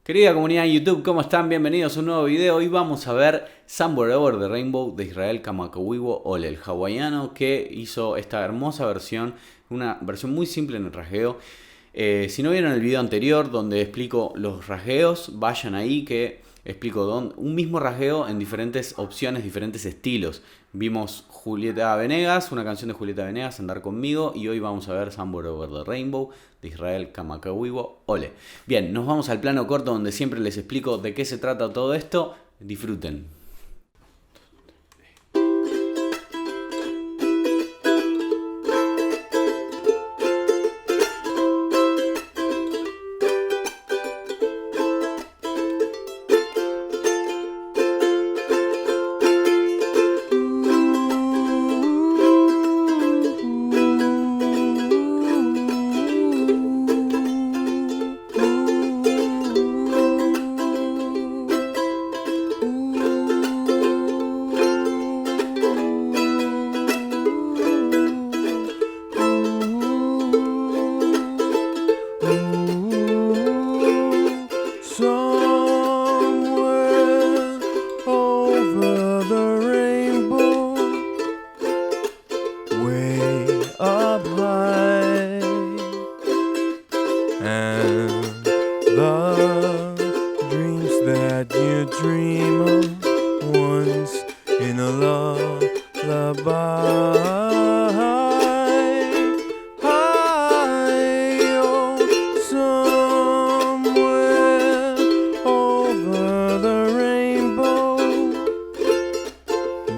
Querida comunidad de YouTube, ¿cómo están? Bienvenidos a un nuevo video. Hoy vamos a ver Somewhere Over the Rainbow de Israel Kamakawiwo Ole, el hawaiano que hizo esta hermosa versión, una versión muy simple en el rasgueo. Si no vieron el video anterior donde explico los rasgueos, vayan ahí que explico un mismo rasgueo en diferentes opciones, diferentes estilos. Vimos Julieta Venegas, una canción de Julieta Venegas, Andar Conmigo, y hoy vamos a ver Somewhere Over the Rainbow de Israel Kamakawiwo Ole. Bien, nos vamos al plano corto donde siempre les explico de qué se trata todo esto. Disfruten.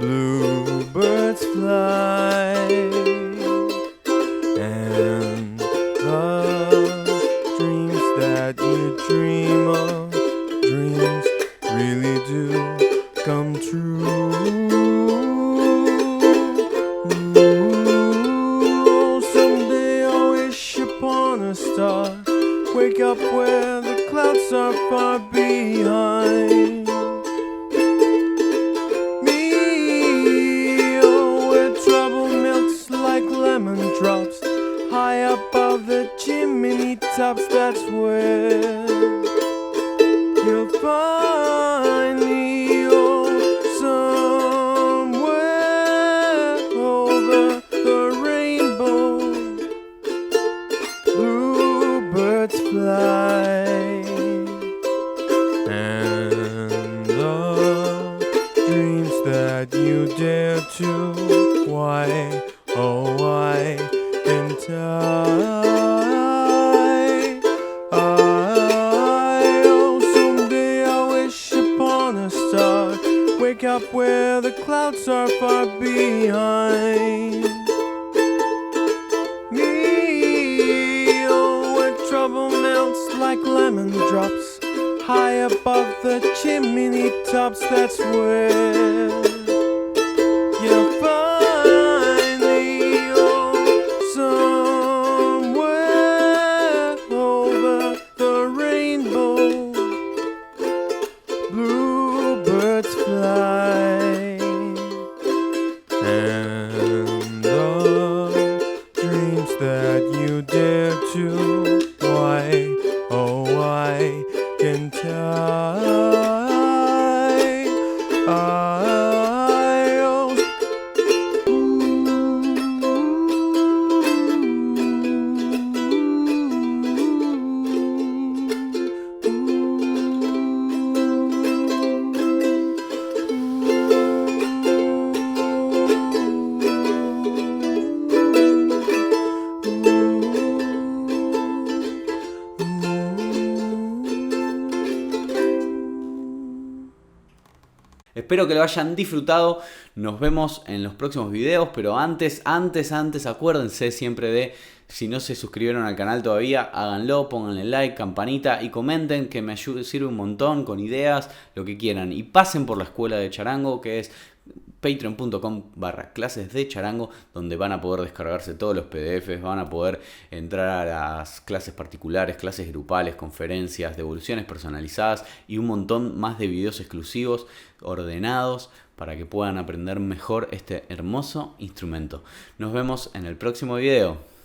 Bluebirds fly, and the dreams that you dream of, dreams really do come true. Ooh, someday I'll wish upon a star, wake up where the clouds are far behind. Drops high above the chimney tops. That's where you'll find me. Oh, somewhere over the rainbow, bluebirds fly, and the dreams that you dare to, why, oh, I can oh, someday I'll wish upon a star, wake up where the clouds are far behind me. Oh, where trouble melts like lemon drops high above the chimney tops. That's where you'll find bluebirds fly, and the dreams that you dare to, why, oh, I can Espero que lo hayan disfrutado. Nos vemos en los próximos videos. Pero antes, acuérdense siempre de, si no se suscribieron al canal todavía, háganlo, pónganle like, campanita y comenten, que me sirve un montón con ideas, lo que quieran. Y pasen por la Escuela de Charango, que es patreon.com/clases de charango, donde van a poder descargarse todos los PDFs, van a poder entrar a las clases particulares, clases grupales, conferencias, devoluciones personalizadas y un montón más de videos exclusivos ordenados para que puedan aprender mejor este hermoso instrumento. Nos vemos en el próximo video.